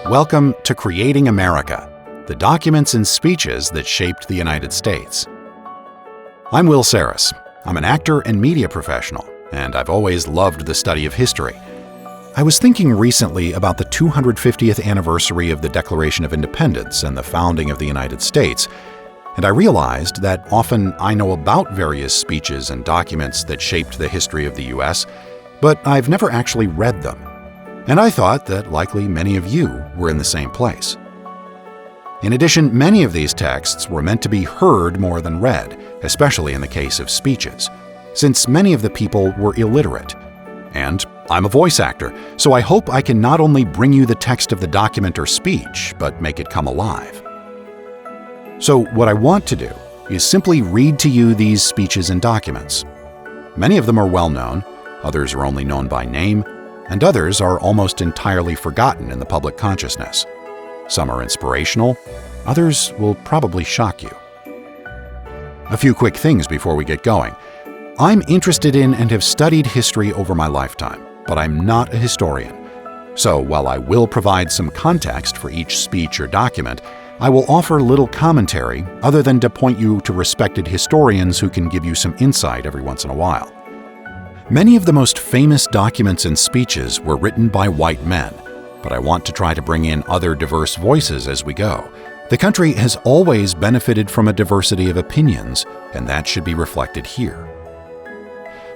Welcome to Creating America, the documents and speeches that shaped the United States. I'm Will Saris. I'm an actor and media professional, and I've always loved the study of history. I was thinking recently about the 250th anniversary of the Declaration of Independence and the founding of the United States, and I realized that often I know about various speeches and documents that shaped the history of the U.S., but I've never actually read them. And I thought that likely many of you were in the same place. In addition, many of these texts were meant to be heard more than read, especially in the case of speeches, since many of the people were illiterate. And I'm a voice actor, so I hope I can not only bring you the text of the document or speech, but make it come alive. So what I want to do is simply read to you these speeches and documents. Many of them are well known, others are only known by name, and others are almost entirely forgotten in the public consciousness. Some are inspirational, others will probably shock you. A few quick things before we get going. I'm interested in and have studied history over my lifetime, but I'm not a historian. So while I will provide some context for each speech or document, I will offer little commentary other than to point you to respected historians who can give you some insight every once in a while. Many of the most famous documents and speeches were written by white men, but I want to try to bring in other diverse voices as we go. The country has always benefited from a diversity of opinions, and that should be reflected here.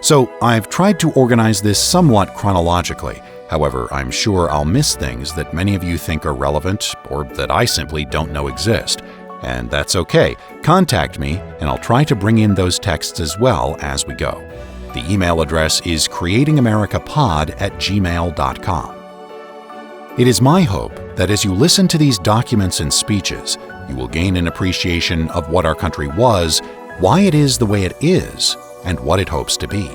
So I've tried to organize this somewhat chronologically. However, I'm sure I'll miss things that many of you think are relevant or that I simply don't know exist. And that's okay. Contact me, and I'll try to bring in those texts as well as we go. The email address is creatingamericapod@gmail.com. It is my hope that as you listen to these documents and speeches, you will gain an appreciation of what our country was, why it is the way it is, and what it hopes to be.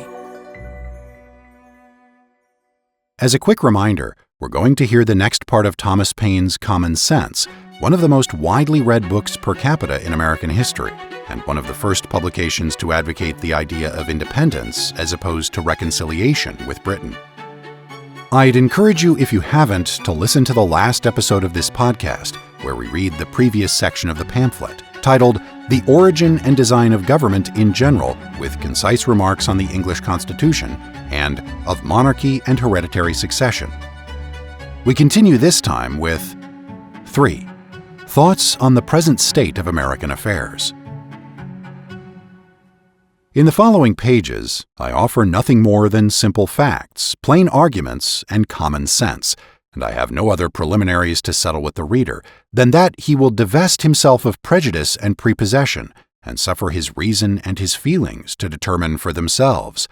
As a quick reminder, we're going to hear the next part of Thomas Paine's Common Sense, one of the most widely read books per capita in American history, and one of the first publications to advocate the idea of independence as opposed to reconciliation with Britain. I'd encourage you, if you haven't, to listen to the last episode of this podcast, where we read the previous section of the pamphlet, titled The Origin and Design of Government in General, with concise remarks on the English Constitution, and of monarchy and hereditary succession. We continue this time with 3. Thoughts on the present state of American affairs. In the following pages, I offer nothing more than simple facts, plain arguments, and common sense, and I have no other preliminaries to settle with the reader than that he will divest himself of prejudice and prepossession, and suffer his reason and his feelings to determine for themselves,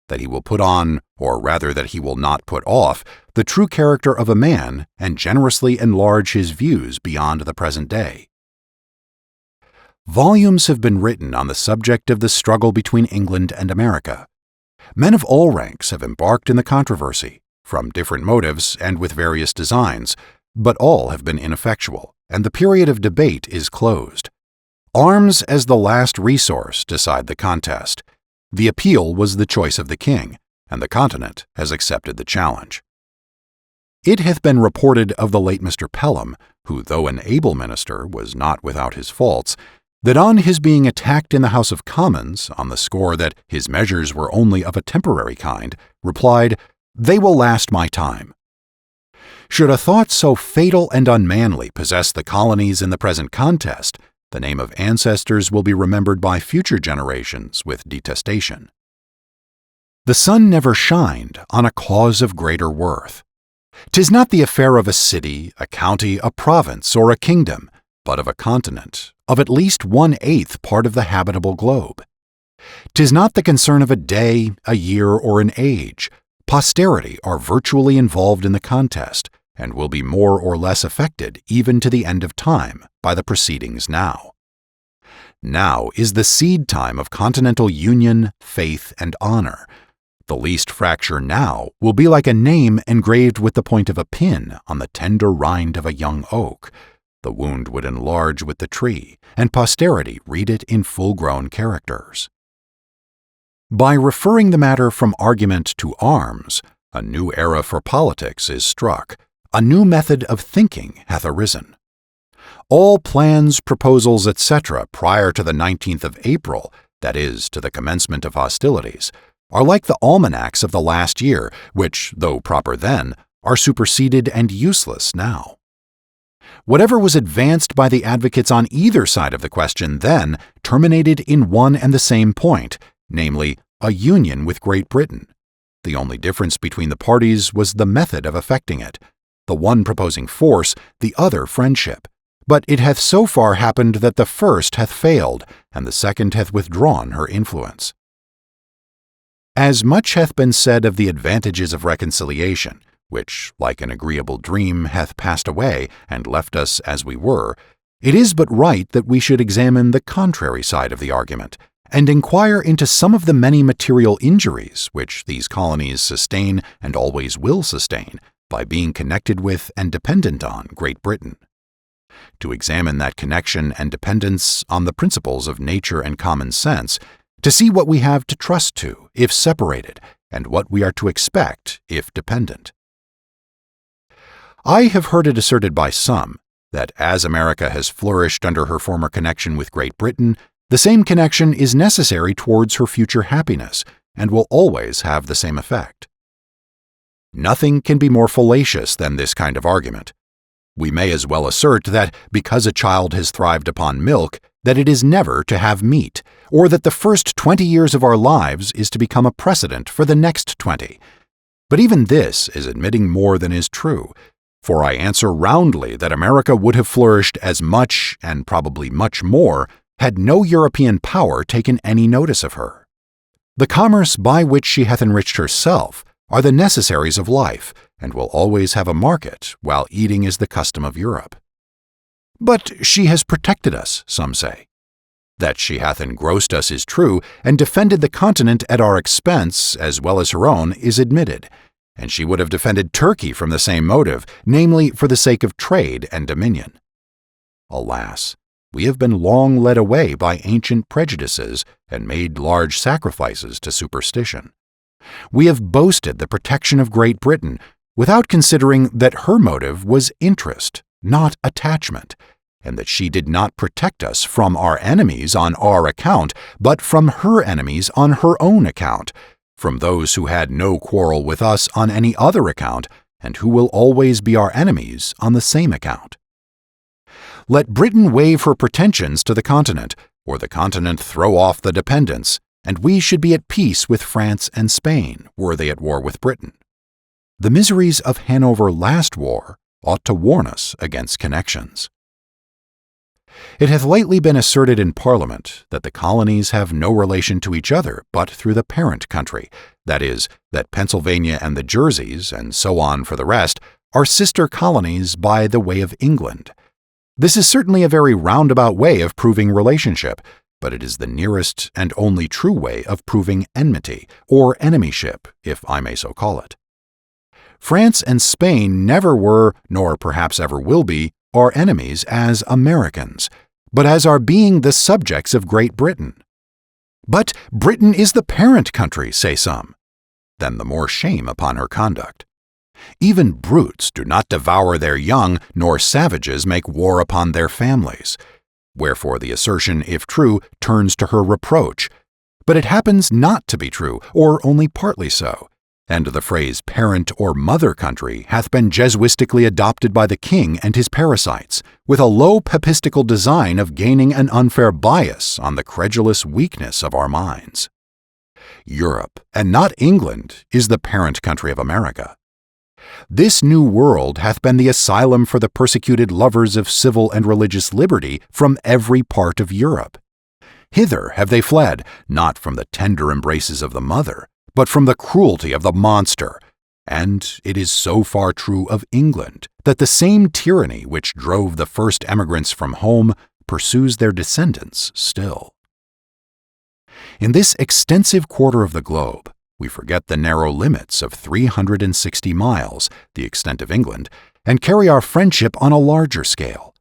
that he will put on, or rather that he will not put off, the true character of a man and generously enlarge his views beyond the present day. Volumes have been written on the subject of the struggle between England and America. Men of all ranks have embarked in the controversy, from different motives and with various designs, but all have been ineffectual, and the period of debate is closed. Arms as the last resource decide the contest. The appeal was the choice of the king, and the continent has accepted the challenge. It hath been reported of the late Mr. Pelham, who though an able minister was not without his faults, that on his being attacked in the House of Commons on the score that his measures were only of a temporary kind, replied, "They will last my time." Should a thought so fatal and unmanly possess the colonies in the present contest, the name of ancestors will be remembered by future generations with detestation. The sun never shined on a cause of greater worth. 'Tis not the affair of a city, a county, a province, or a kingdom, but of a continent, of at least 1/8 part of the habitable globe. 'Tis not the concern of a day, a year, or an age. Posterity are virtually involved in the contest, and will be more or less affected even to the end of time by the proceedings now. Now is the seed time of continental union, faith, and honor. The least fracture now will be like a name engraved with the point of a pin on the tender rind of a young oak. The wound would enlarge with the tree, and posterity read it in full-grown characters. By referring the matter from argument to arms, A new era for politics is struck. A new method of thinking hath arisen. All plans, proposals, etc., prior to the 19th of April, that is, to the commencement of hostilities, are like the almanacs of the last year, which, though proper then, are superseded and useless now. Whatever was advanced by the advocates on either side of the question then terminated in one and the same point, namely, a union with Great Britain. The only difference between the parties was the method of effecting it, the one proposing force, the other friendship. But it hath so far happened that the first hath failed, and the second hath withdrawn her influence. As much hath been said of the advantages of reconciliation, which, like an agreeable dream, hath passed away and left us as we were, it is but right that we should examine the contrary side of the argument, and inquire into some of the many material injuries which these colonies sustain and always will sustain by being connected with and dependent on Great Britain. To examine that connection and dependence on the principles of nature and common sense, to see what we have to trust to if separated, and what we are to expect if dependent. I have heard it asserted by some that as America has flourished under her former connection with Great Britain, the same connection is necessary towards her future happiness, and will always have the same effect. Nothing can be more fallacious than this kind of argument. We may as well assert that because a child has thrived upon milk, that it is never to have meat, or that the first 20 years of our lives is to become a precedent for the next 20. But even this is admitting more than is true, for I answer roundly that America would have flourished as much, and probably much more, had no European power taken any notice of her. The commerce by which she hath enriched herself are the necessaries of life, and will always have a market, while eating is the custom of Europe. But she has protected us, some say. That she hath engrossed us is true, and defended the continent at our expense as well as her own is admitted, and she would have defended Turkey from the same motive, namely for the sake of trade and dominion. Alas, we have been long led away by ancient prejudices and made large sacrifices to superstition. We have boasted the protection of Great Britain without considering that her motive was interest, not attachment, and that she did not protect us from our enemies on our account, but from her enemies on her own account, from those who had no quarrel with us on any other account, and who will always be our enemies on the same account. Let Britain waive her pretensions to the continent, or the continent throw off the dependence, and we should be at peace with France and Spain, were they at war with Britain. The miseries of Hanover last war ought to warn us against connections. It hath lately been asserted in Parliament that the colonies have no relation to each other but through the parent country, that is, that Pennsylvania and the Jerseys, and so on for the rest, are sister colonies by the way of England. This is certainly a very roundabout way of proving relationship, but it is the nearest and only true way of proving enmity, or enemyship, if I may so call it. France and Spain never were, nor perhaps ever will be, our enemies as Americans, but as our being the subjects of Great Britain. But Britain is the parent country, say some. Then the more shame upon her conduct. Even brutes do not devour their young, nor savages make war upon their families. Wherefore the assertion, if true, turns to her reproach. But it happens not to be true, or only partly so, and the phrase parent or mother country hath been Jesuistically adopted by the king and his parasites, with a low papistical design of gaining an unfair bias on the credulous weakness of our minds. Europe, and not England, is the parent country of America. This new world hath been the asylum for the persecuted lovers of civil and religious liberty from every part of Europe. Hither have they fled, not from the tender embraces of the mother, but from the cruelty of the monster. And it is so far true of England, that the same tyranny which drove the first emigrants from home pursues their descendants still. In this extensive quarter of the globe, we forget the narrow limits of 360 miles, the extent of England, and carry our friendship on a larger scale.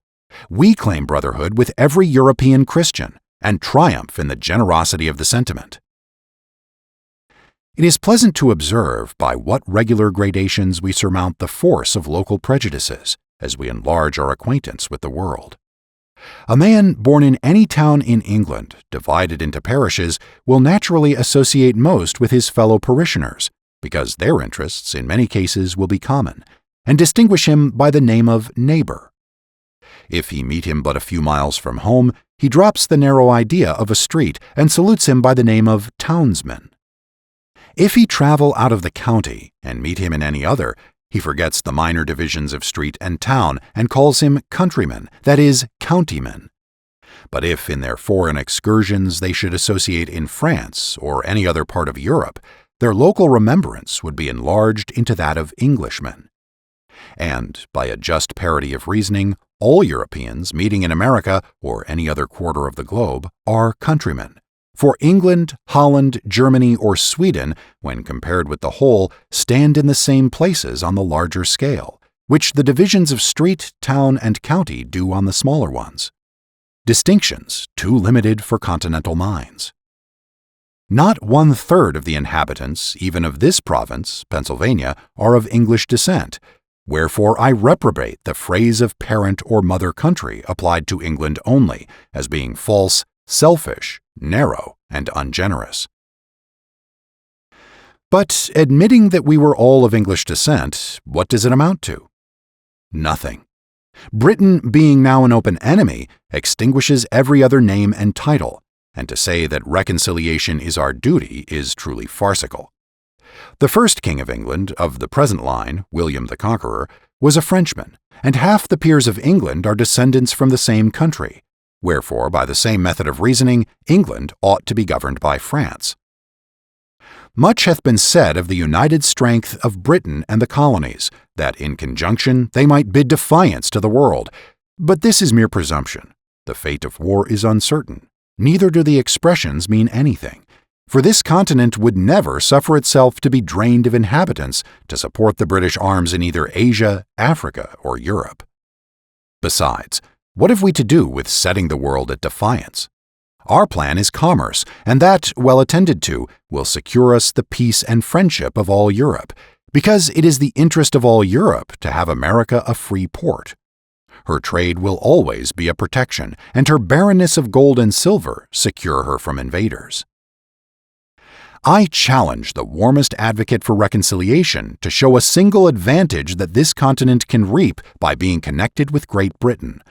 We claim brotherhood with every European Christian, and triumph in the generosity of the sentiment. It is pleasant to observe by what regular gradations we surmount the force of local prejudices as we enlarge our acquaintance with the world. A man born in any town in England, divided into parishes, will naturally associate most with his fellow parishioners, because their interests in many cases will be common, and distinguish him by the name of neighbor. If he meet him but a few miles from home, he drops the narrow idea of a street and salutes him by the name of townsman. If he travel out of the county and meet him in any other, he forgets the minor divisions of street and town and calls him countryman, that is, countyman. But if in their foreign excursions they should associate in France or any other part of Europe, their local remembrance would be enlarged into that of Englishmen. And, by a just parity of reasoning, all Europeans meeting in America or any other quarter of the globe are countrymen. For England, Holland, Germany, or Sweden, when compared with the whole, stand in the same places on the larger scale, which the divisions of street, town, and county do on the smaller ones. Distinctions too limited for continental minds. Not 1/3 of the inhabitants, even of this province, Pennsylvania, are of English descent, wherefore I reprobate the phrase of parent or mother country applied to England only, as being false, selfish, narrow, and ungenerous. But admitting that we were all of English descent, what does it amount to? Nothing. Britain, being now an open enemy, extinguishes every other name and title, and to say that reconciliation is our duty is truly farcical. The first King of England, of the present line, William the Conqueror, was a Frenchman, and half the peers of England are descendants from the same country. Wherefore, by the same method of reasoning, England ought to be governed by France. Much hath been said of the united strength of Britain and the colonies, that in conjunction they might bid defiance to the world. But this is mere presumption. The fate of war is uncertain. Neither do the expressions mean anything. For this continent would never suffer itself to be drained of inhabitants to support the British arms in either Asia, Africa, or Europe. Besides, what have we to do with setting the world at defiance? Our plan is commerce, and that, well attended to, will secure us the peace and friendship of all Europe, because it is the interest of all Europe to have America a free port. Her trade will always be a protection, and her barrenness of gold and silver secure her from invaders. I challenge the warmest advocate for reconciliation to show a single advantage that this continent can reap by being connected with Great Britain.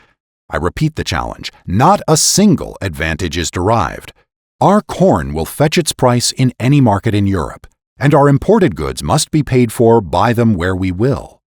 I repeat the challenge. Not a single advantage is derived. Our corn will fetch its price in any market in Europe, and our imported goods must be paid for by them where we will.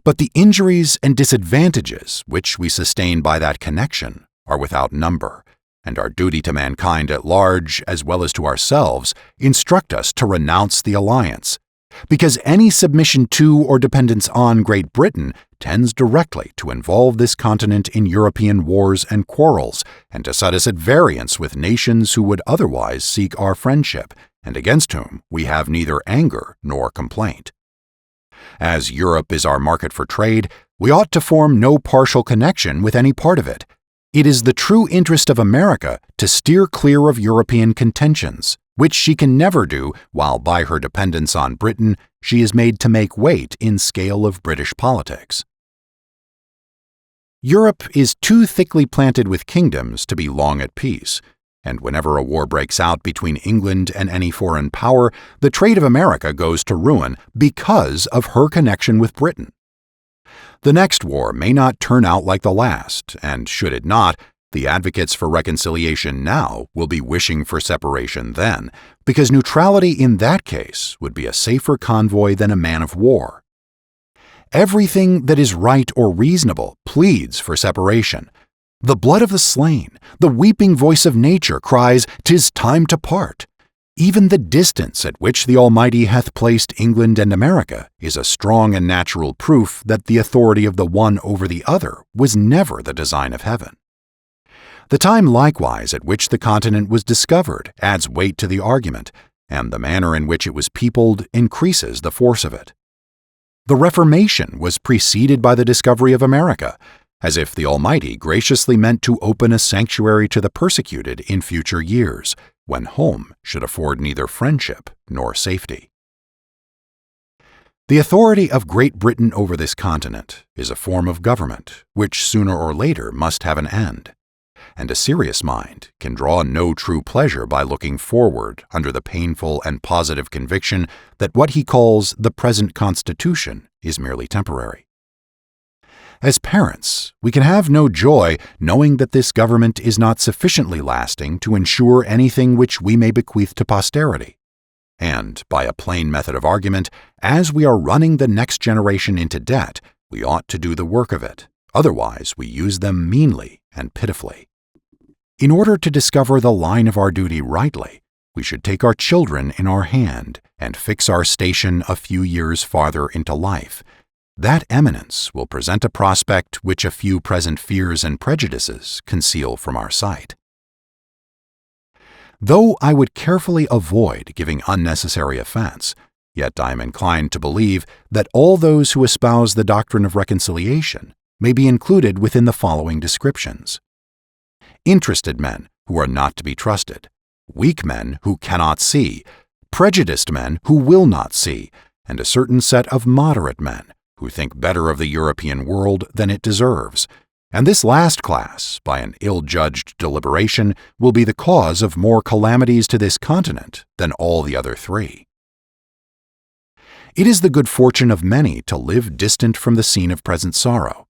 But the injuries and disadvantages which we sustain by that connection are without number, and our duty to mankind at large, as well as to ourselves, instruct us to renounce the alliance, because any submission to or dependence on Great Britain tends directly to involve this continent in European wars and quarrels, and to set us at variance with nations who would otherwise seek our friendship, and against whom we have neither anger nor complaint. As Europe is our market for trade, we ought to form no partial connection with any part of it. It is the true interest of America to steer clear of European contentions, which she can never do while by her dependence on Britain she is made to make weight in scale of British politics. Europe is too thickly planted with kingdoms to be long at peace, and whenever a war breaks out between England and any foreign power, the trade of America goes to ruin because of her connection with Britain. The next war may not turn out like the last, and should it not, the advocates for reconciliation now will be wishing for separation then, because neutrality in that case would be a safer convoy than a man of war. Everything that is right or reasonable pleads for separation. The blood of the slain, the weeping voice of nature cries, "'Tis time to part." Even the distance at which the Almighty hath placed England and America is a strong and natural proof that the authority of the one over the other was never the design of heaven. The time likewise at which the continent was discovered adds weight to the argument, and the manner in which it was peopled increases the force of it. The Reformation was preceded by the discovery of America, as if the Almighty graciously meant to open a sanctuary to the persecuted in future years, when home should afford neither friendship nor safety. The authority of Great Britain over this continent is a form of government which sooner or later must have an end, and a serious mind can draw no true pleasure by looking forward under the painful and positive conviction that what he calls the present Constitution is merely temporary. As parents, we can have no joy knowing that this government is not sufficiently lasting to ensure anything which we may bequeath to posterity. And, by a plain method of argument, as we are running the next generation into debt, we ought to do the work of it. Otherwise, we use them meanly and pitifully. In order to discover the line of our duty rightly, we should take our children in our hand and fix our station a few years farther into life. That eminence will present a prospect which a few present fears and prejudices conceal from our sight. Though I would carefully avoid giving unnecessary offense, yet I am inclined to believe that all those who espouse the doctrine of reconciliation may be included within the following descriptions: interested men who are not to be trusted, weak men who cannot see, prejudiced men who will not see, and a certain set of moderate men who think better of the European world than it deserves. And this last class, by an ill-judged deliberation, will be the cause of more calamities to this continent than all the other three. It is the good fortune of many to live distant from the scene of present sorrow.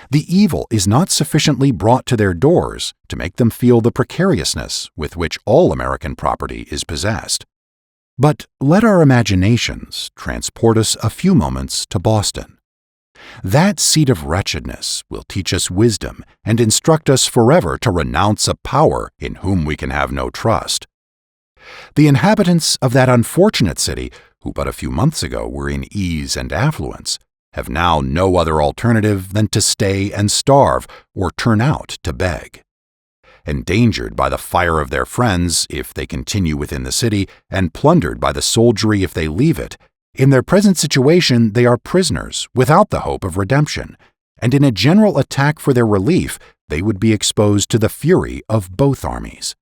The evil is not sufficiently brought to their doors to make them feel the precariousness with which all American property is possessed. But let our imaginations transport us a few moments to Boston. That seat of wretchedness will teach us wisdom and instruct us forever to renounce a power in whom we can have no trust. The inhabitants of that unfortunate city, who but a few months ago were in ease and affluence, have now no other alternative than to stay and starve or turn out to beg. Endangered by the fire of their friends if they continue within the city, and plundered by the soldiery if they leave it, in their present situation they are prisoners without the hope of redemption, and in a general attack for their relief they would be exposed to the fury of both armies.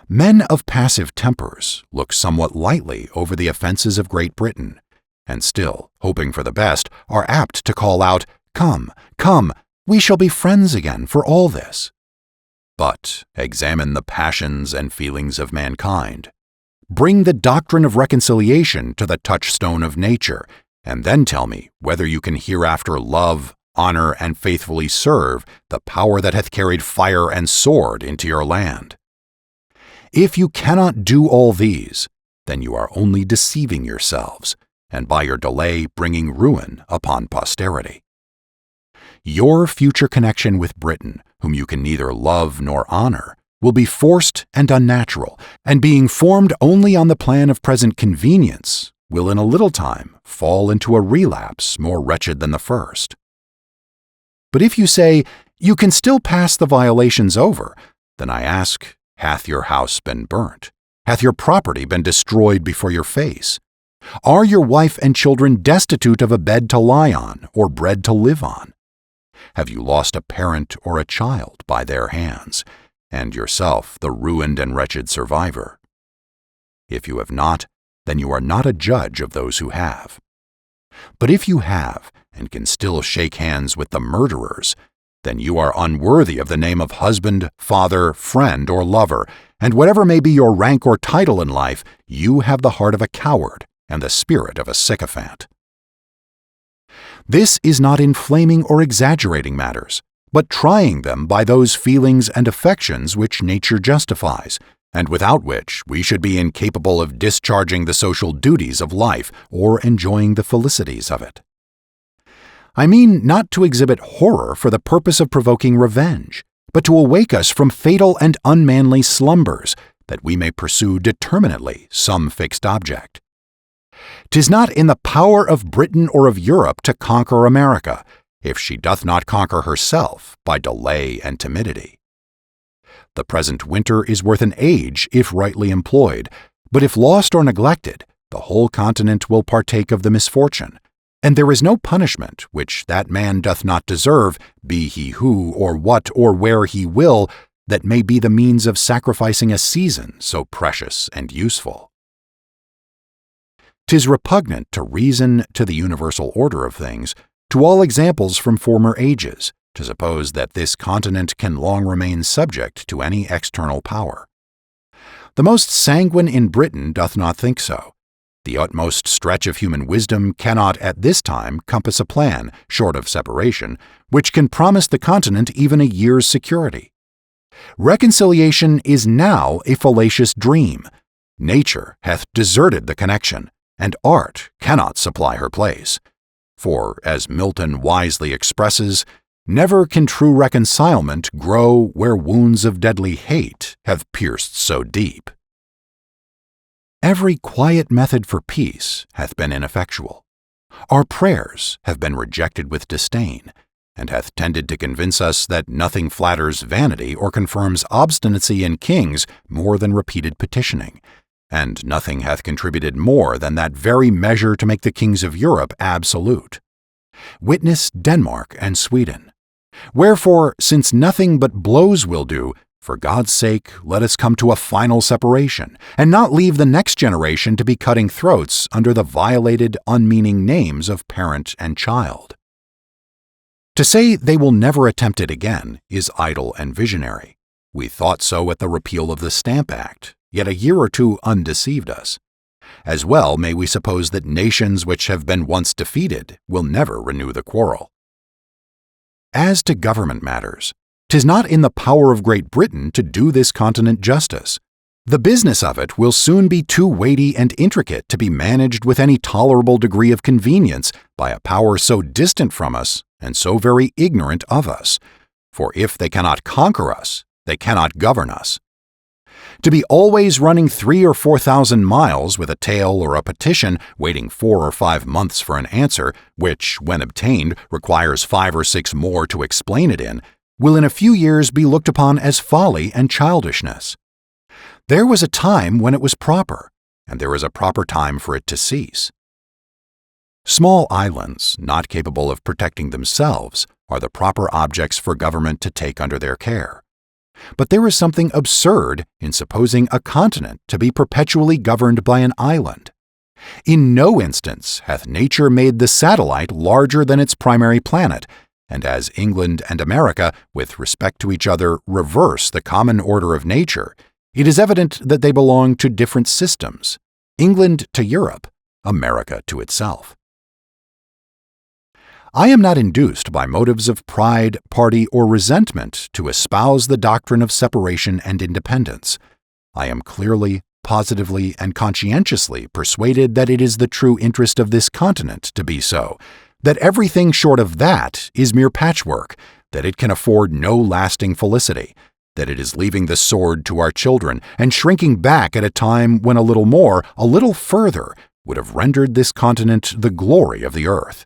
Men of passive tempers look somewhat lightly over the offenses of Great Britain, and still, hoping for the best, are apt to call out, "Come, come, we shall be friends again for all this." But examine the passions and feelings of mankind. Bring the doctrine of reconciliation to the touchstone of nature, and then tell me whether you can hereafter love, honor, and faithfully serve the power that hath carried fire and sword into your land. If you cannot do all these, then you are only deceiving yourselves, and by your delay bringing ruin upon posterity. Your future connection with Britain, whom you can neither love nor honor, will be forced and unnatural, and being formed only on the plan of present convenience, will in a little time fall into a relapse more wretched than the first. But if you say, "You can still pass the violations over," then I ask, hath your house been burnt? Hath your property been destroyed before your face? Are your wife and children destitute of a bed to lie on or bread to live on? Have you lost a parent or a child by their hands, and yourself the ruined and wretched survivor? If you have not, then you are not a judge of those who have. But if you have, and can still shake hands with the murderers, then you are unworthy of the name of husband, father, friend, or lover, and whatever may be your rank or title in life, you have the heart of a coward and the spirit of a sycophant. This is not inflaming or exaggerating matters, but trying them by those feelings and affections which nature justifies, and without which we should be incapable of discharging the social duties of life or enjoying the felicities of it. I mean not to exhibit horror for the purpose of provoking revenge, but to awake us from fatal and unmanly slumbers, that we may pursue determinately some fixed object. 'Tis not in the power of Britain or of Europe to conquer America, if she doth not conquer herself by delay and timidity. The present winter is worth an age if rightly employed, but if lost or neglected, the whole continent will partake of the misfortune, and there is no punishment which that man doth not deserve, be he who or what or where he will, that may be the means of sacrificing a season so precious and useful. 'Tis repugnant to reason to the universal order of things, to all examples from former ages, to suppose that this continent can long remain subject to any external power. The most sanguine in Britain doth not think so. The utmost stretch of human wisdom cannot at this time compass a plan, short of separation, which can promise the continent even a year's security. Reconciliation is now a fallacious dream. Nature hath deserted the connection, and art cannot supply her place. For, as Milton wisely expresses, never can true reconcilement grow where wounds of deadly hate have pierced so deep. Every quiet method for peace hath been ineffectual. Our prayers have been rejected with disdain, and hath tended to convince us that nothing flatters vanity or confirms obstinacy in kings more than repeated petitioning, and nothing hath contributed more than that very measure to make the kings of Europe absolute. Witness Denmark and Sweden. Wherefore, since nothing but blows will do, for God's sake, let us come to a final separation, and not leave the next generation to be cutting throats under the violated, unmeaning names of parent and child. To say they will never attempt it again is idle and visionary. We thought so at the repeal of the Stamp Act, yet a year or two undeceived us. As well may we suppose that nations which have been once defeated will never renew the quarrel. As to government matters, 'tis not in the power of Great Britain to do this continent justice. The business of it will soon be too weighty and intricate to be managed with any tolerable degree of convenience by a power so distant from us and so very ignorant of us. For if they cannot conquer us, they cannot govern us. To be always running 3,000 or 4,000 miles with a tale or a petition, waiting 4 or 5 months for an answer, which, when obtained, requires 5 or 6 more to explain it in, will in a few years be looked upon as folly and childishness. There was a time when it was proper, and there is a proper time for it to cease. Small islands, not capable of protecting themselves, are the proper objects for government to take under their care. But there is something absurd in supposing a continent to be perpetually governed by an island. In no instance hath nature made the satellite larger than its primary planet, and as England and America, with respect to each other, reverse the common order of nature, it is evident that they belong to different systems, England to Europe, America to itself. I am not induced by motives of pride, party, or resentment to espouse the doctrine of separation and independence. I am clearly, positively, and conscientiously persuaded that it is the true interest of this continent to be so, that everything short of that is mere patchwork, that it can afford no lasting felicity, that it is leaving the sword to our children and shrinking back at a time when a little more, a little further, would have rendered this continent the glory of the earth.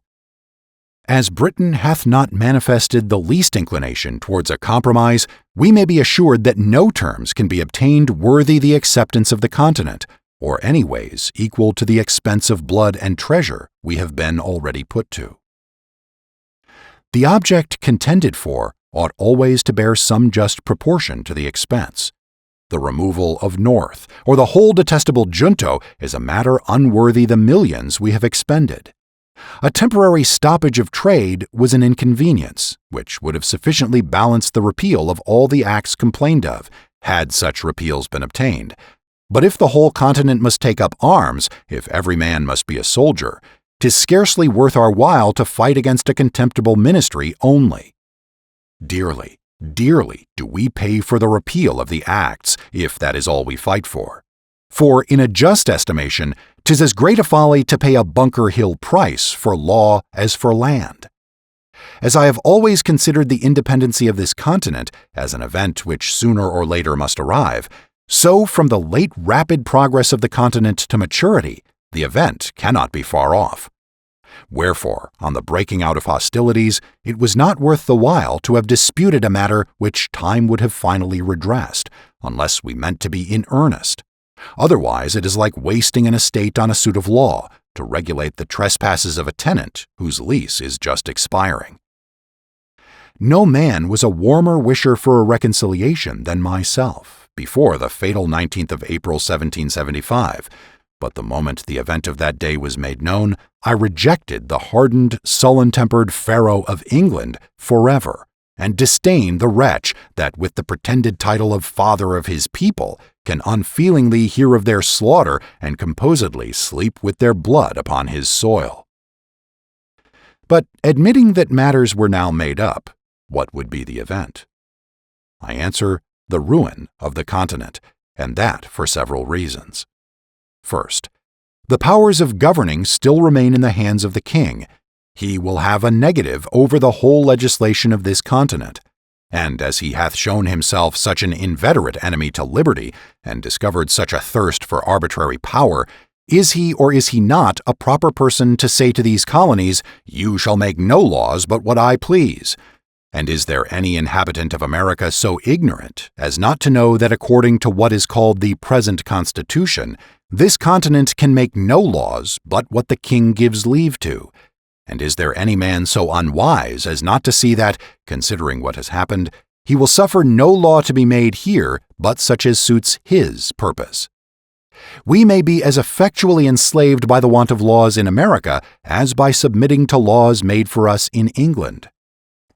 As Britain hath not manifested the least inclination towards a compromise, we may be assured that no terms can be obtained worthy the acceptance of the continent, or anyways equal to the expense of blood and treasure we have been already put to. The object contended for ought always to bear some just proportion to the expense. The removal of North, or the whole detestable junto, is a matter unworthy the millions we have expended. A temporary stoppage of trade was an inconvenience, which would have sufficiently balanced the repeal of all the acts complained of, had such repeals been obtained. But if the whole continent must take up arms, if every man must be a soldier, 'tis scarcely worth our while to fight against a contemptible ministry only. Dearly, dearly do we pay for the repeal of the acts, if that is all we fight for. For in a just estimation, 'tis as great a folly to pay a Bunker Hill price for law as for land. As I have always considered the independency of this continent as an event which sooner or later must arrive, so from the late rapid progress of the continent to maturity, the event cannot be far off. Wherefore, on the breaking out of hostilities, it was not worth the while to have disputed a matter which time would have finally redressed, unless we meant to be in earnest. Otherwise, it is like wasting an estate on a suit of law to regulate the trespasses of a tenant whose lease is just expiring. No man was a warmer wisher for a reconciliation than myself before the fatal 19th of April 1775, but the moment the event of that day was made known, I rejected the hardened, sullen-tempered Pharaoh of England forever, and disdain the wretch that, with the pretended title of father of his people, can unfeelingly hear of their slaughter and composedly sleep with their blood upon his soil. But admitting that matters were now made up, what would be the event? I answer, the ruin of the continent, and that for several reasons. First, the powers of governing still remain in the hands of the king. He will have a negative over the whole legislation of this continent, and as he hath shown himself such an inveterate enemy to liberty, and discovered such a thirst for arbitrary power, is he or is he not a proper person to say to these colonies, "You shall make no laws but what I please"? And is there any inhabitant of America so ignorant as not to know that according to what is called the present Constitution, this continent can make no laws but what the king gives leave to? And is there any man so unwise as not to see that, considering what has happened, he will suffer no law to be made here but such as suits his purpose? We may be as effectually enslaved by the want of laws in America as by submitting to laws made for us in England.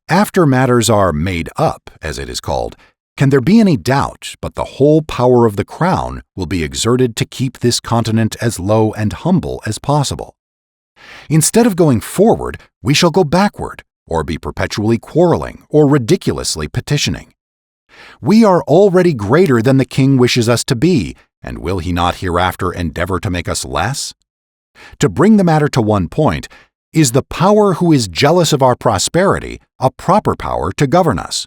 After matters are made up, as it is called, can there be any doubt but the whole power of the crown will be exerted to keep this continent as low and humble as possible? Instead of going forward, we shall go backward, or be perpetually quarreling, or ridiculously petitioning. We are already greater than the king wishes us to be, and will he not hereafter endeavor to make us less? To bring the matter to one point, is the power who is jealous of our prosperity a proper power to govern us?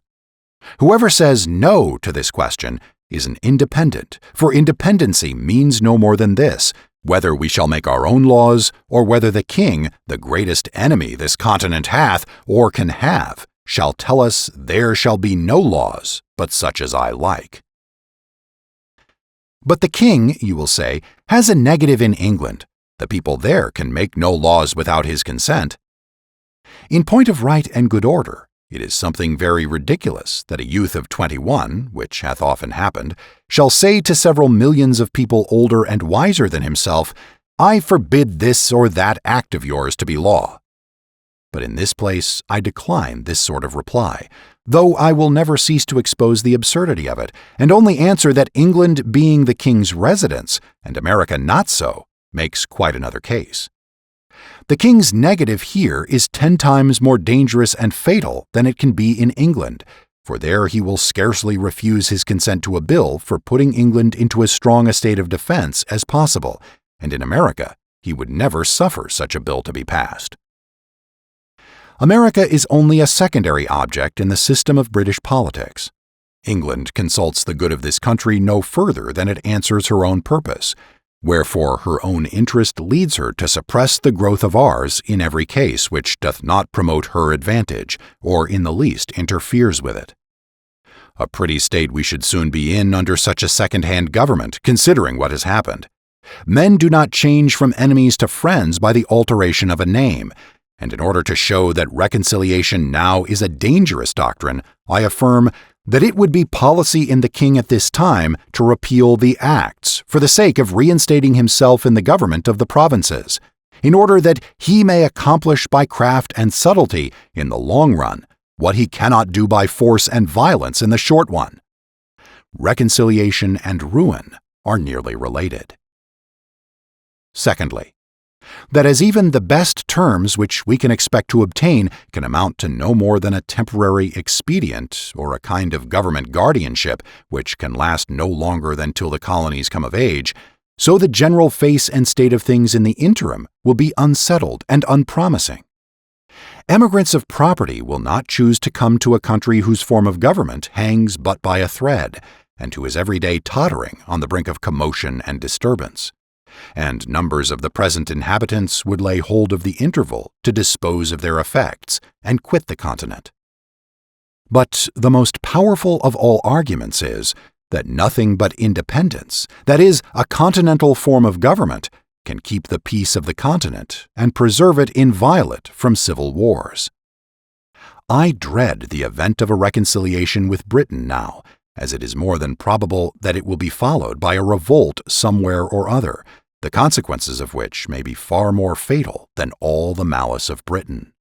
Whoever says no to this question is an independent, for independency means no more than this: whether we shall make our own laws, or whether the king, the greatest enemy this continent hath or can have, shall tell us there shall be no laws but such as I like. But the king, you will say, has a negative in England. The people there can make no laws without his consent. In point of right and good order, it is something very ridiculous that a youth of 21, which hath often happened, shall say to several millions of people older and wiser than himself, "I forbid this or that act of yours to be law." But in this place I decline this sort of reply, though I will never cease to expose the absurdity of it, and only answer that England being the king's residence, and America not so, makes quite another case. The king's negative here is 10 times more dangerous and fatal than it can be in England, for there he will scarcely refuse his consent to a bill for putting England into as strong a state of defense as possible, and in America he would never suffer such a bill to be passed. America is only a secondary object in the system of British politics. England consults the good of this country no further than it answers her own purpose, wherefore her own interest leads her to suppress the growth of ours in every case which doth not promote her advantage, or in the least interferes with it. A pretty state we should soon be in under such a second-hand government, considering what has happened. Men do not change from enemies to friends by the alteration of a name, and in order to show that reconciliation now is a dangerous doctrine, I affirm that it would be policy in the king at this time to repeal the acts for the sake of reinstating himself in the government of the provinces, in order that he may accomplish by craft and subtlety in the long run what he cannot do by force and violence in the short one. Reconciliation and ruin are nearly related. Secondly, that as even the best terms which we can expect to obtain can amount to no more than a temporary expedient or a kind of government guardianship which can last no longer than till the colonies come of age, so the general face and state of things in the interim will be unsettled and unpromising. Emigrants of property will not choose to come to a country whose form of government hangs but by a thread, and who is every day tottering on the brink of commotion and disturbance. And numbers of the present inhabitants would lay hold of the interval to dispose of their effects and quit the continent. But the most powerful of all arguments is that nothing but independence, that is, a continental form of government, can keep the peace of the continent and preserve it inviolate from civil wars. I dread the event of a reconciliation with Britain now, as it is more than probable that it will be followed by a revolt somewhere or other, the consequences of which may be far more fatal than all the malice of Britain.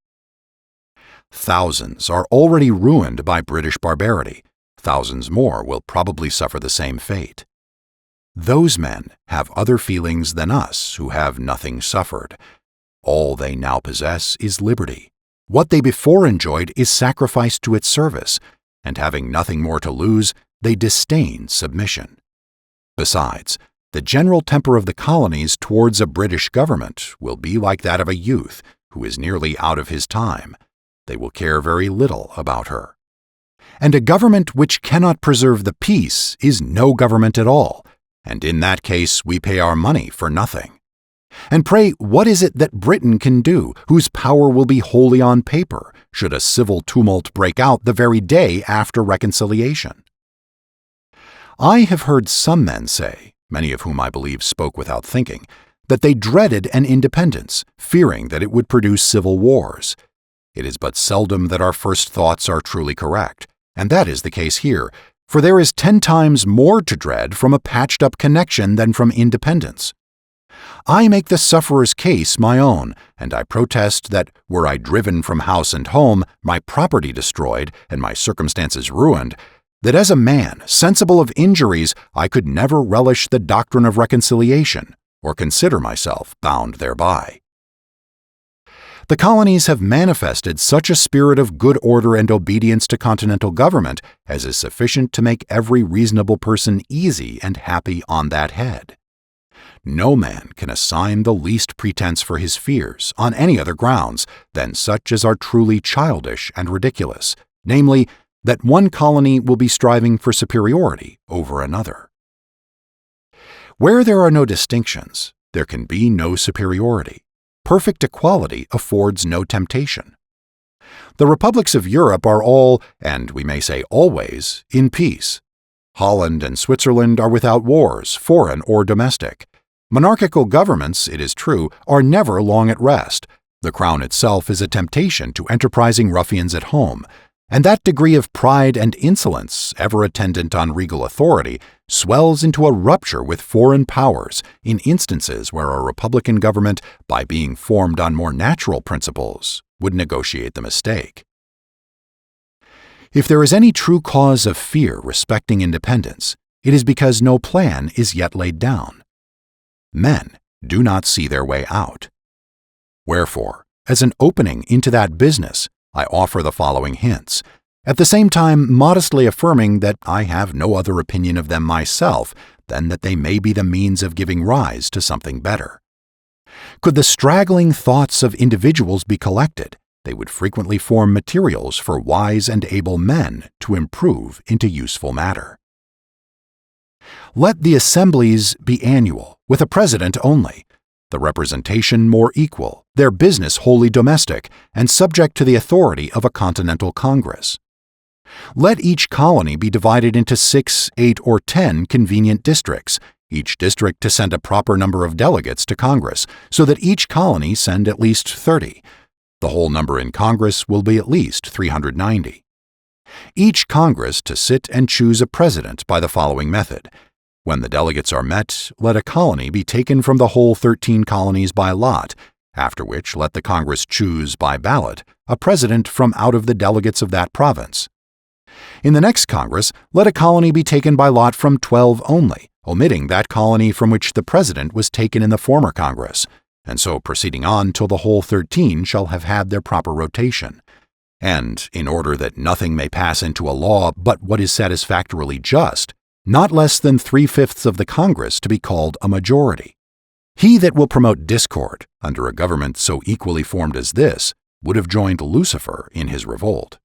Thousands are already ruined by British barbarity. Thousands more will probably suffer the same fate. Those men have other feelings than us who have nothing suffered. All they now possess is liberty. What they before enjoyed is sacrificed to its service, and having nothing more to lose, they disdain submission. Besides, the general temper of the colonies towards a British government will be like that of a youth who is nearly out of his time. They will care very little about her. And a government which cannot preserve the peace is no government at all, and in that case we pay our money for nothing. And pray, what is it that Britain can do, whose power will be wholly on paper, should a civil tumult break out the very day after reconciliation? I have heard some men say, many of whom I believe spoke without thinking, that they dreaded an independence, fearing that it would produce civil wars. It is but seldom that our first thoughts are truly correct, and that is the case here, for there is 10 times more to dread from a patched-up connection than from independence. I make the sufferer's case my own, and I protest that, were I driven from house and home, my property destroyed, and my circumstances ruined, that as a man sensible of injuries I could never relish the doctrine of reconciliation, or consider myself bound thereby. The colonies have manifested such a spirit of good order and obedience to continental government as is sufficient to make every reasonable person easy and happy on that head. No man can assign the least pretense for his fears on any other grounds than such as are truly childish and ridiculous, namely, that one colony will be striving for superiority over another. Where there are no distinctions, there can be no superiority. Perfect equality affords no temptation. The republics of Europe are all, and we may say always, in peace. Holland and Switzerland are without wars, foreign or domestic. Monarchical governments, it is true, are never long at rest. The crown itself is a temptation to enterprising ruffians at home, and that degree of pride and insolence ever attendant on regal authority swells into a rupture with foreign powers in instances where a republican government, by being formed on more natural principles, would negotiate the mistake. If there is any true cause of fear respecting independence, it is because no plan is yet laid down. Men do not see their way out. Wherefore, as an opening into that business, I offer the following hints, at the same time modestly affirming that I have no other opinion of them myself than that they may be the means of giving rise to something better. Could the straggling thoughts of individuals be collected, they would frequently form materials for wise and able men to improve into useful matter. Let the assemblies be annual, with a president only, the representation more equal, their business wholly domestic, and subject to the authority of a continental Congress. Let each colony be divided into 6, 8, or 10 convenient districts, each district to send a proper number of delegates to Congress, so that each colony send at least 30. The whole number in Congress will be at least 390. Each Congress to sit and choose a president by the following method. When the delegates are met, let a colony be taken from the whole 13 colonies by lot, after which let the Congress choose by ballot a president from out of the delegates of that province. In the next Congress, let a colony be taken by lot from 12 only, omitting that colony from which the president was taken in the former Congress, and so proceeding on till the whole 13 shall have had their proper rotation. And, in order that nothing may pass into a law but what is satisfactorily just, not less than 3/5 of the Congress to be called a majority. He that will promote discord, under a government so equally formed as this, would have joined Lucifer in his revolt.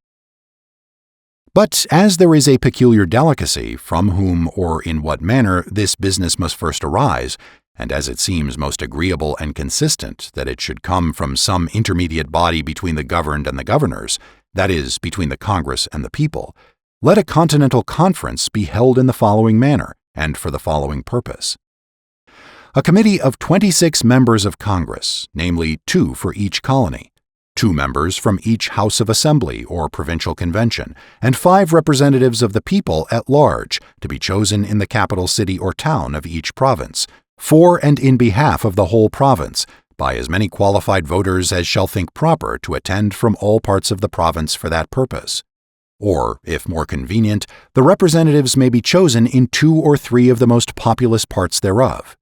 But as there is a peculiar delicacy from whom or in what manner this business must first arise, and as it seems most agreeable and consistent that it should come from some intermediate body between the governed and the governors, that is, between the Congress and the people, let a continental conference be held in the following manner, and for the following purpose. A committee of 26 members of Congress, namely 2 for each colony, 2 members from each House of Assembly or provincial convention, and 5 representatives of the people at large, to be chosen in the capital city or town of each province, for and in behalf of the whole province, by as many qualified voters as shall think proper to attend from all parts of the province for that purpose. Or, if more convenient, the representatives may be chosen in 2 or 3 of the most populous parts thereof.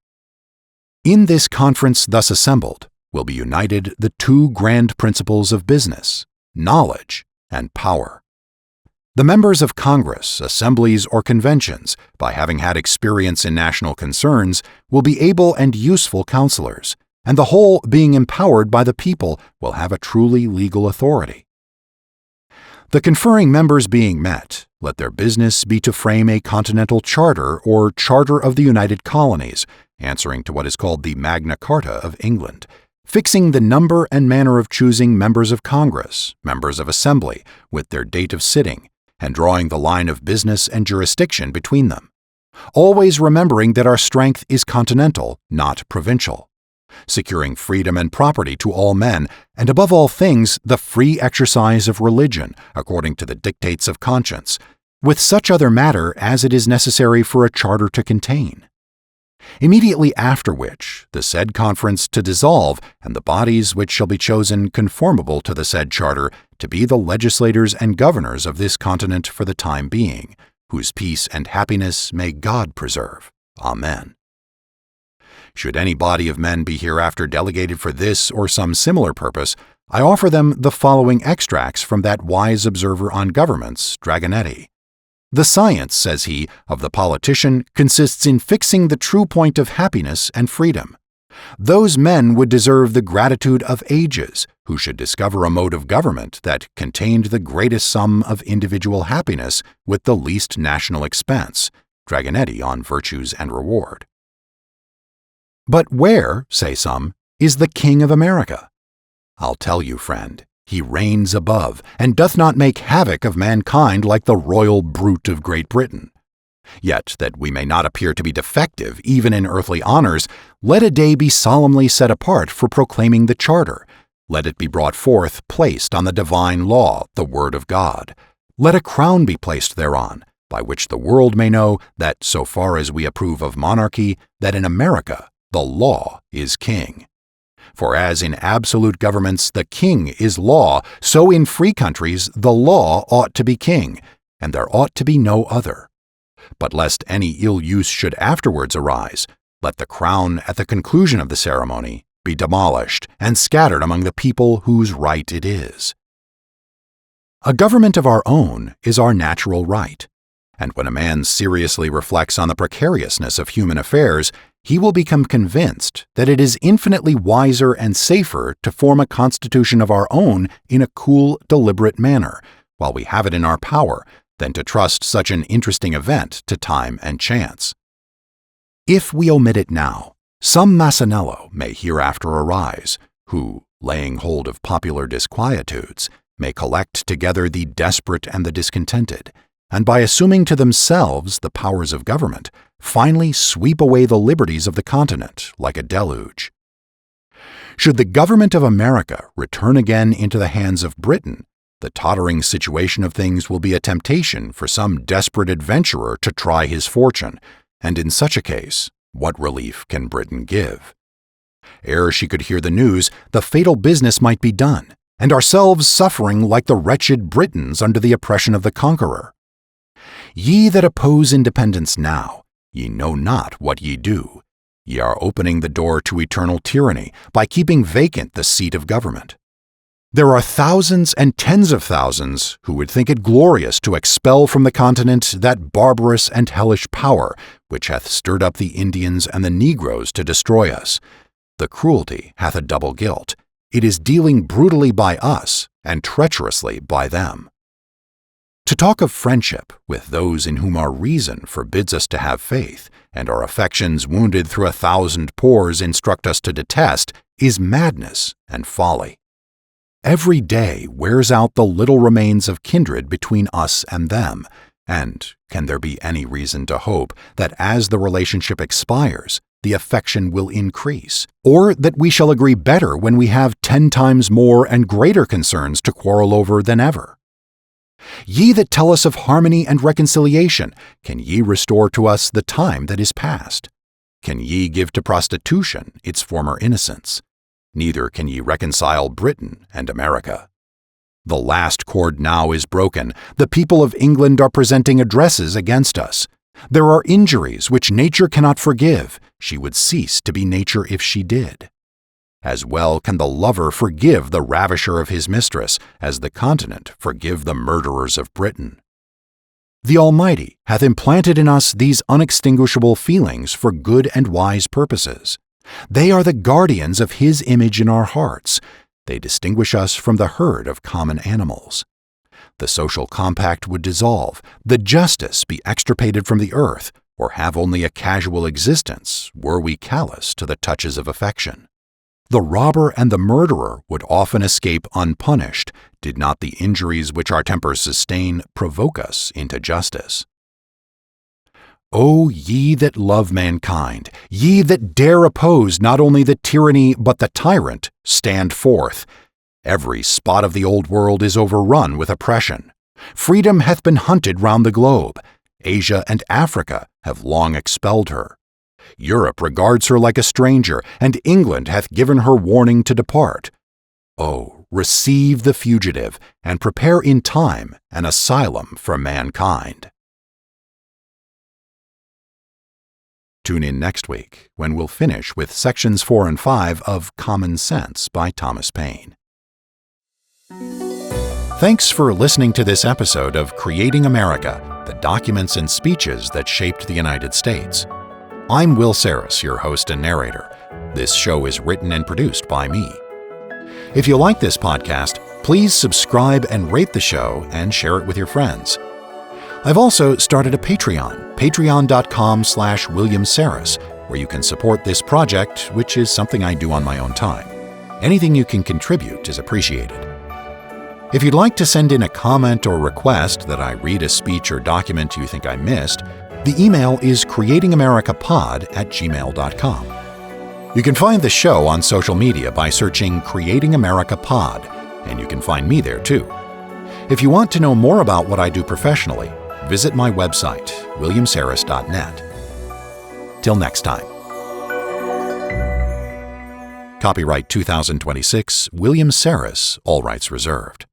In this conference thus assembled will be united the 2 grand principles of business, knowledge and power. The members of Congress, assemblies, or conventions, by having had experience in national concerns, will be able and useful counselors, and the whole, being empowered by the people, will have a truly legal authority. The conferring members being met, let their business be to frame a continental charter or Charter of the United Colonies, answering to what is called the Magna Carta of England, fixing the number and manner of choosing members of Congress, members of Assembly, with their date of sitting, and drawing the line of business and jurisdiction between them, always remembering that our strength is continental, not provincial, securing freedom and property to all men, and above all things the free exercise of religion, according to the dictates of conscience, with such other matter as it is necessary for a charter to contain. Immediately after which, the said conference to dissolve, and the bodies which shall be chosen conformable to the said charter to be the legislators and governors of this continent for the time being, whose peace and happiness may God preserve. Amen. Should any body of men be hereafter delegated for this or some similar purpose, I offer them the following extracts from that wise observer on governments, Dragonetti. The science, says he, of the politician consists in fixing the true point of happiness and freedom. Those men would deserve the gratitude of ages who should discover a mode of government that contained the greatest sum of individual happiness with the least national expense. Dragonetti on Virtues and Reward. But where, say some, is the King of America? I'll tell you, friend. He reigns above, and doth not make havoc of mankind like the royal brute of Great Britain. Yet, that we may not appear to be defective even in earthly honors, let a day be solemnly set apart for proclaiming the Charter. Let it be brought forth, placed on the divine law, the Word of God. Let a crown be placed thereon, by which the world may know that, so far as we approve of monarchy, that in America the law is king. For as in absolute governments the king is law, so in free countries the law ought to be king, and there ought to be no other. But lest any ill use should afterwards arise, let the crown at the conclusion of the ceremony be demolished and scattered among the people whose right it is. A government of our own is our natural right, and when a man seriously reflects on the precariousness of human affairs, he will become convinced that it is infinitely wiser and safer to form a constitution of our own in a cool, deliberate manner, while we have it in our power, than to trust such an interesting event to time and chance. If we omit it now, some Massanello may hereafter arise, who, laying hold of popular disquietudes, may collect together the desperate and the discontented, and by assuming to themselves the powers of government, finally sweep away the liberties of the continent like a deluge. Should the government of America return again into the hands of Britain, the tottering situation of things will be a temptation for some desperate adventurer to try his fortune, and in such a case, what relief can Britain give? Ere she could hear the news, the fatal business might be done, and ourselves suffering like the wretched Britons under the oppression of the conqueror. Ye that oppose independence now, ye know not what ye do. Ye are opening the door to eternal tyranny by keeping vacant the seat of government. There are thousands and tens of thousands who would think it glorious to expel from the continent that barbarous and hellish power which hath stirred up the Indians and the Negroes to destroy us. The cruelty hath a double guilt. It is dealing brutally by us and treacherously by them. To talk of friendship with those in whom our reason forbids us to have faith, and our affections wounded through 1,000 pores instruct us to detest, is madness and folly. Every day wears out the little remains of kindred between us and them, and can there be any reason to hope that as the relationship expires, the affection will increase, or that we shall agree better when we have 10 times more and greater concerns to quarrel over than ever? Ye that tell us of harmony and reconciliation, can ye restore to us the time that is past? Can ye give to prostitution its former innocence? Neither can ye reconcile Britain and America. The last cord now is broken. The people of England are presenting addresses against us. There are injuries which nature cannot forgive. She would cease to be nature if she did. As well can the lover forgive the ravisher of his mistress as the continent forgive the murderers of Britain. The Almighty hath implanted in us these unextinguishable feelings for good and wise purposes. They are the guardians of His image in our hearts. They distinguish us from the herd of common animals. The social compact would dissolve, the justice be extirpated from the earth, or have only a casual existence were we callous to the touches of affection. The robber and the murderer would often escape unpunished, did not the injuries which our tempers sustain provoke us into justice. O ye that love mankind, ye that dare oppose not only the tyranny but the tyrant, stand forth. Every spot of the old world is overrun with oppression. Freedom hath been hunted round the globe. Asia and Africa have long expelled her. Europe regards her like a stranger, and England hath given her warning to depart. O, receive the fugitive, and prepare in time an asylum for mankind. Tune in next week, when we'll finish with sections 4 and 5 of Common Sense by Thomas Paine. Thanks for listening to this episode of Creating America, the documents and speeches that shaped the United States. I'm Will Saris, your host and narrator. This show is written and produced by me. If you like this podcast, please subscribe and rate the show and share it with your friends. I've also started a Patreon, patreon.com/William Saris, where you can support this project, which is something I do on my own time. Anything you can contribute is appreciated. If you'd like to send in a comment or request that I read a speech or document you think I missed, the email is creatingamericapod@gmail.com. You can find the show on social media by searching Creating America Pod, and you can find me there too. If you want to know more about what I do professionally, visit my website, williamsaris.net. Till next time. Copyright 2026, William Saris, all rights reserved.